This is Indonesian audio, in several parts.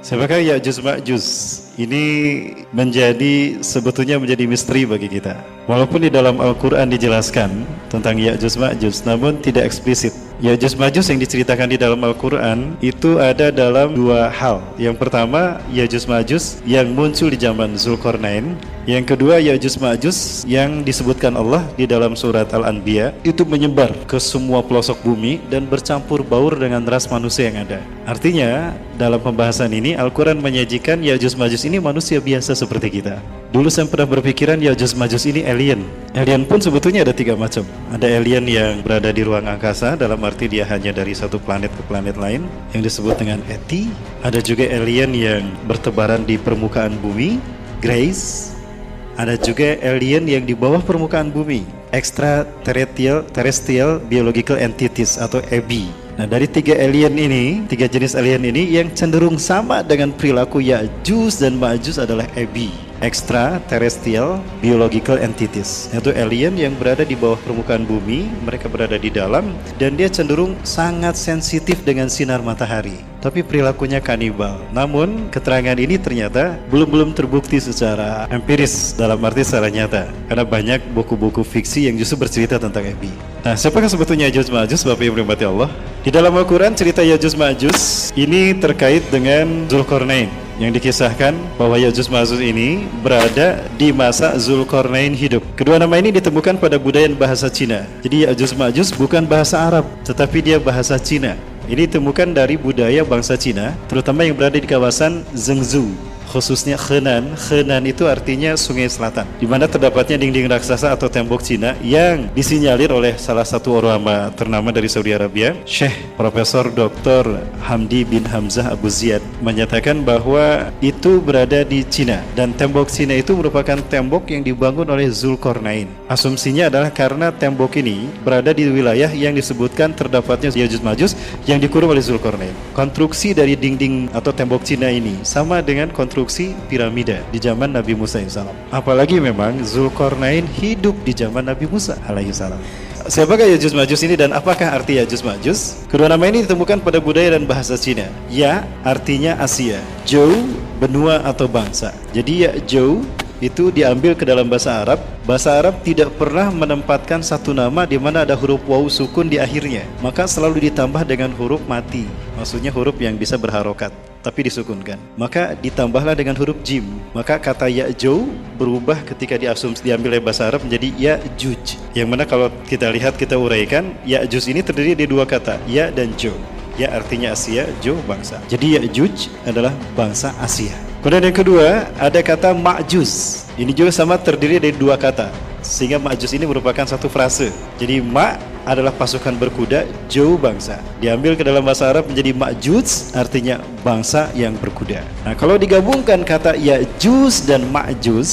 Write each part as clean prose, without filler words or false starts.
Siapakah Ya'juj Ma'juj? Ini sebetulnya menjadi misteri bagi kita. Walaupun di dalam Al-Quran dijelaskan tentang Ya'juj Ma'juj, namun tidak eksplisit. Ya'juj Ma'juj yang diceritakan di dalam Al-Quran itu ada dalam dua hal. Yang pertama, Ya'juj Ma'juj yang muncul di zaman Zulkarnain. Yang kedua, Ya'juj Ma'juj yang disebutkan Allah di dalam surat Al-Anbiya itu menyebar ke semua pelosok bumi dan bercampur baur dengan ras manusia yang ada. Artinya, dalam pembahasan ini Al-Quran menyajikan Ya'juj Ma'juj ini manusia biasa seperti kita. Dulu saya pernah berpikiran Ya'juj Ma'juj ini alien. Alien pun sebetulnya ada tiga macam. Ada alien yang berada di ruang angkasa, dalam arti dia hanya dari satu planet ke planet lain, yang disebut dengan ET. Ada juga alien yang bertebaran di permukaan bumi, Grace. Ada juga alien yang di bawah permukaan bumi, Extraterrestrial Biological Entities atau EBI. Nah, dari tiga jenis alien ini yang cenderung sama dengan perilaku Ya'juj dan Ma'juj adalah EBI, Extraterrestrial Biological Entities, yaitu alien yang berada di bawah permukaan bumi, mereka berada di dalam, dan dia cenderung sangat sensitif dengan sinar matahari, tapi perilakunya kanibal. Namun keterangan ini ternyata belum terbukti secara empiris, dalam arti secara nyata, karena banyak buku-buku fiksi yang justru bercerita tentang EBI. Nah, siapakah sebetulnya Ya'juj Ma'juj, Bapak Ibu yang dirahmati Allah? Di dalam Al-Quran cerita Ya'juj Ma'juj ini terkait dengan Zulkarnain, yang dikisahkan bahwa Ya'juj Ma'juj ini berada di masa Zulkarnain hidup. Kedua nama ini ditemukan pada budaya bahasa Cina. Jadi Ya'juj Ma'juj bukan bahasa Arab, tetapi dia bahasa Cina. Ini ditemukan dari budaya bangsa Cina, terutama yang berada di kawasan Zhengzhou, khususnya Henan. Henan itu artinya sungai selatan, di mana terdapatnya dinding raksasa atau tembok Cina yang disinyalir oleh salah satu ulama ternama dari Saudi Arabia, Syekh Profesor Dr. Hamdi bin Hamzah Abu Ziyad, menyatakan bahwa itu berada di Cina, dan tembok Cina itu merupakan tembok yang dibangun oleh Zulkarnain. Asumsinya adalah karena tembok ini berada di wilayah yang disebutkan terdapatnya Ya'juj Ma'juj yang dikurung oleh Zulkarnain. Konstruksi dari dinding atau tembok Cina ini sama dengan konstruksi piramida di zaman Nabi Musa AS. Apalagi memang Zulkarnain hidup di zaman Nabi Musa AS. Siapakah Ya'juj Ma'juj ini dan apakah arti Ya'juj Ma'juj? Kedua nama ini ditemukan pada budaya dan bahasa Cina. Ya artinya Asia, Jou benua atau bangsa. Jadi Jou itu diambil ke dalam bahasa Arab. Bahasa Arab tidak pernah menempatkan satu nama di mana ada huruf waw sukun di akhirnya, maka selalu ditambah dengan huruf mati, maksudnya huruf yang bisa berharokat tapi disukunkan. Maka ditambahlah dengan huruf jim. Maka kata Ya'juj berubah ketika diambil dari bahasa Arab menjadi Ya'juj, yang mana kalau kita lihat, kita uraikan, Ya'juj ini terdiri dari dua kata, Ya dan Jo. Ya artinya Asia, Jo bangsa. Jadi Ya'juj adalah bangsa Asia. Kemudian yang kedua, ada kata Ma'juj. Ini juga sama terdiri dari dua kata, sehingga Ma'juj ini merupakan satu frase. Jadi Ma' adalah pasukan berkuda, Jou bangsa. Diambil ke dalam bahasa Arab menjadi Ma'juj, artinya bangsa yang berkuda. Nah, kalau digabungkan kata Ya'juj dan Ma'juj,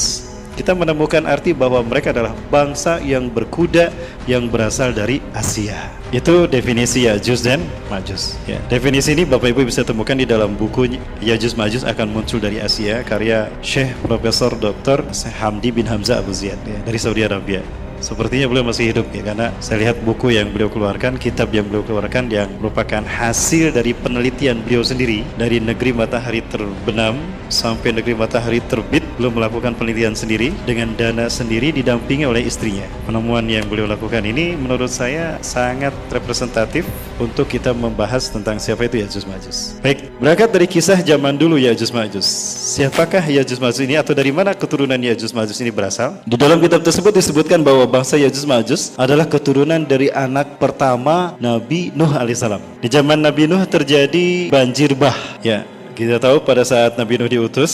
kita menemukan arti bahwa mereka adalah bangsa yang berkuda yang berasal dari Asia. Itu definisi Ya'juj dan Ma'juj. Ya, definisi ini Bapak Ibu bisa temukan di dalam buku Ya'juj Ma'juj akan muncul dari Asia, karya Syekh Profesor Dr. Hamdi bin Hamzah Abu Ziyad, ya, dari Saudi Arabia. Sepertinya beliau masih hidup, ya, karena saya lihat buku yang beliau keluarkan, kitab yang beliau keluarkan yang merupakan hasil dari penelitian beliau sendiri dari negeri matahari terbenam sampai negeri matahari terbit. Beliau melakukan penelitian sendiri dengan dana sendiri, didampingi oleh istrinya. Penemuan yang beliau lakukan ini menurut saya sangat representatif untuk kita membahas tentang siapa itu Ya'juj Ma'juj. Baik, berangkat dari kisah zaman dulu Ya'juj Ma'juj. Siapakah Ya'juj Ma'juj ini atau dari mana keturunan Ya'juj Ma'juj ini berasal? Di dalam kitab tersebut disebutkan bahwa bangsa Ya'juj Ma'juj adalah keturunan dari anak pertama Nabi Nuh alaihissalam. Di zaman Nabi Nuh terjadi banjir bah. Ya, kita tahu pada saat Nabi Nuh diutus,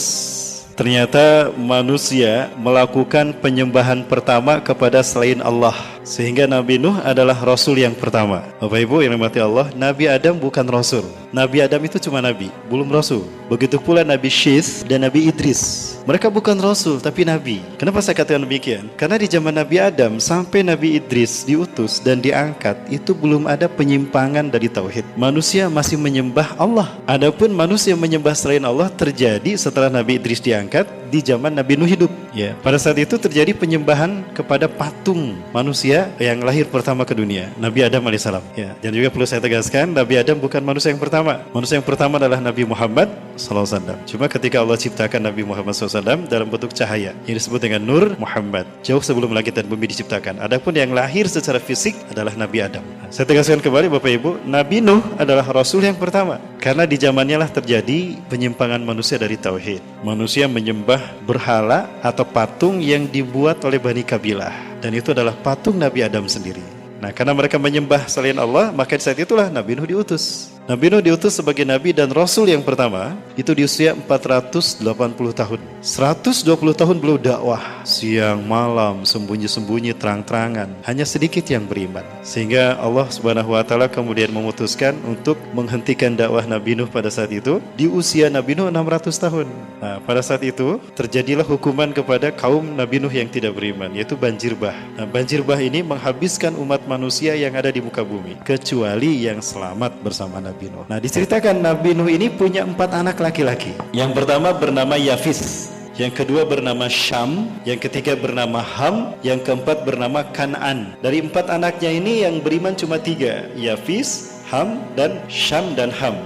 ternyata manusia melakukan penyembahan pertama kepada selain Allah, sehingga Nabi Nuh adalah Rasul yang pertama. Bapak Ibu yang dirahmati Allah, Nabi Adam bukan Rasul. Nabi Adam itu cuma Nabi, belum Rasul. Begitu pula Nabi Syith dan Nabi Idris. Mereka bukan Rasul, tapi Nabi. Kenapa saya katakan demikian? Karena di zaman Nabi Adam sampai Nabi Idris diutus dan diangkat, itu belum ada penyimpangan dari Tauhid. Manusia masih menyembah Allah. Adapun manusia menyembah selain Allah terjadi setelah Nabi Idris diangkat di zaman Nabi Nuh hidup. Ya, pada saat itu terjadi penyembahan kepada patung manusia yang lahir pertama ke dunia, Nabi Adam alaihissalam. Ya, dan juga perlu saya tegaskan, Nabi Adam bukan manusia yang pertama. pertama. Manusia yang pertama adalah Nabi Muhammad SAW. Cuma ketika Allah ciptakan Nabi Muhammad SAW dalam bentuk cahaya yang disebut dengan Nur Muhammad, jauh sebelum langit dan bumi diciptakan. Adapun yang lahir secara fisik adalah Nabi Adam. Saya tegaskan kembali Bapak Ibu, Nabi Nuh adalah Rasul yang pertama. Karena di zamannya lah terjadi penyimpangan manusia dari Tauhid. Manusia menyembah berhala atau patung yang dibuat oleh Bani Kabilah. Dan itu adalah patung Nabi Adam sendiri. Nah, karena mereka menyembah selain Allah, maka di saat itulah Nabi Nuh diutus. Nabi Nuh diutus sebagai Nabi dan Rasul yang pertama, itu di usia 480 tahun. 120 tahun beliau dakwah, siang malam, sembunyi-sembunyi, terang-terangan. Hanya sedikit yang beriman. Sehingga Allah Subhanahu wa Ta'ala kemudian memutuskan untuk menghentikan dakwah Nabi Nuh pada saat itu, di usia Nabi Nuh 600 tahun. Nah, pada saat itu, terjadilah hukuman kepada kaum Nabi Nuh yang tidak beriman, yaitu banjir bah. Nah, banjir bah ini menghabiskan umat manusia yang ada di muka bumi, kecuali yang selamat bersama Nabi Nuh. Nah, diceritakan Nabi Nuh ini punya 4 anak laki-laki. Yang pertama bernama Yafis, yang kedua bernama Syam, yang ketiga bernama Ham, yang keempat bernama Kan'an. Dari 4 anaknya ini yang beriman cuma 3, Yafis, Ham, dan Syam dan Ham.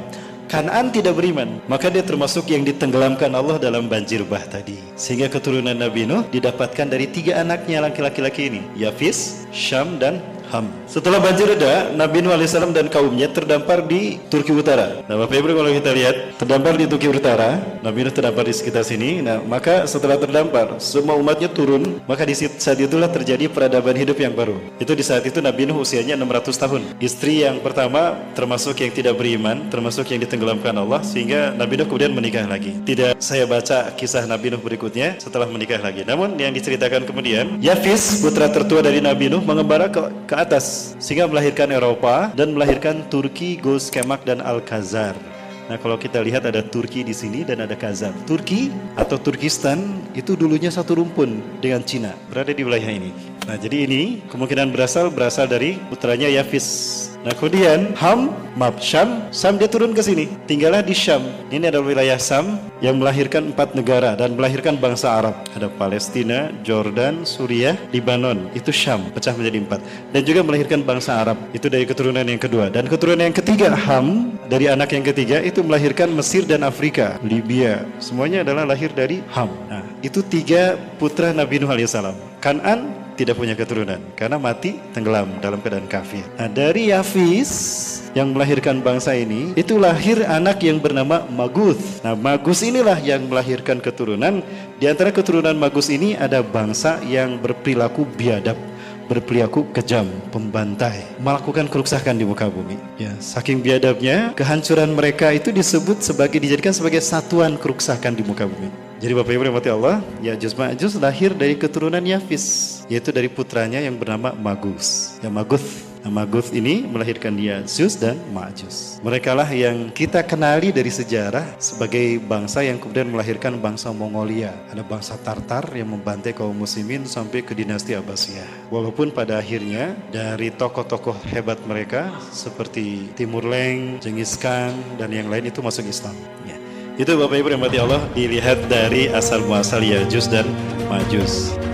Kan'an tidak beriman, maka dia termasuk yang ditenggelamkan Allah dalam banjir bah tadi. Sehingga keturunan Nabi Nuh didapatkan dari 3 anaknya laki-laki ini, Yafis, Syam, dan Ham. Setelah banjir reda, Nabi Nuh AS dan kaumnya terdampar di Turki Utara. Nah, Bapak Ibu kalau kita lihat, terdampar di Turki Utara, Nabi Nuh terdampar di sekitar sini. Nah, maka setelah terdampar, semua umatnya turun, maka di saat itulah terjadi peradaban hidup yang baru. Itu di saat itu Nabi Nuh usianya 600 tahun. Istri yang pertama termasuk yang tidak beriman, termasuk yang ditenggelamkan Allah, sehingga Nabi Nuh kemudian menikah lagi. Tidak saya baca kisah Nabi Nuh berikutnya setelah menikah lagi. Namun yang diceritakan kemudian, Yafis, putra tertua dari Nabi Nuh, mengembara ke atas sehingga melahirkan Eropa dan melahirkan Turki, Gos, Kemak, dan Al-Khazar. Nah, kalau kita lihat ada Turki di sini dan ada Khazar. Turki atau Turkistan itu dulunya satu rumpun dengan Cina, berada di wilayah ini. Nah, jadi ini kemungkinan berasal dari putranya Yafis. Nah, kemudian Syam dia turun ke sini, tinggallah di Syam. Ini adalah wilayah Syam yang melahirkan 4 negara dan melahirkan bangsa Arab. Ada Palestina, Jordan, Suriah, Libanon. Itu Syam, pecah menjadi 4. Dan juga melahirkan bangsa Arab. Itu dari keturunan yang kedua. Dan keturunan yang ketiga, Ham, dari anak yang ketiga itu melahirkan Mesir dan Afrika, Libya. Semuanya adalah lahir dari Ham. Nah, itu 3 putra Nabi Nuh alaihissalam. Kan'an tidak punya keturunan karena mati tenggelam dalam keadaan kafir. Nah, dari Yafis yang melahirkan bangsa ini, itu lahir anak yang bernama Maguth. Nah, Maguth inilah yang melahirkan keturunan. Di antara keturunan Maguth ini ada bangsa yang berperilaku biadab, berperilaku kejam, pembantai, melakukan kerusakan di muka bumi. Ya, saking biadabnya, kehancuran mereka itu dijadikan sebagai satuan kerusakan di muka bumi. Jadi Bapak Ibu rahmati Allah, Ya'juj Ma'juj lahir dari keturunan Yafis, yaitu dari putranya yang bernama Maguth. Ya, Maguth ini melahirkan Ya'juj dan Ma'juj. Mereka lah yang kita kenali dari sejarah sebagai bangsa yang kemudian melahirkan bangsa Mongolia. Ada bangsa Tartar yang membantai kaum muslimin sampai ke dinasti Abbasiyah. Walaupun pada akhirnya dari tokoh-tokoh hebat mereka seperti Timur Leng, Genghis Khan, dan yang lain itu masuk Islam. Ya. Itu Bapak Ibu rahmati Allah, dilihat dari asal muasal Ya'juj dan Ma'juj.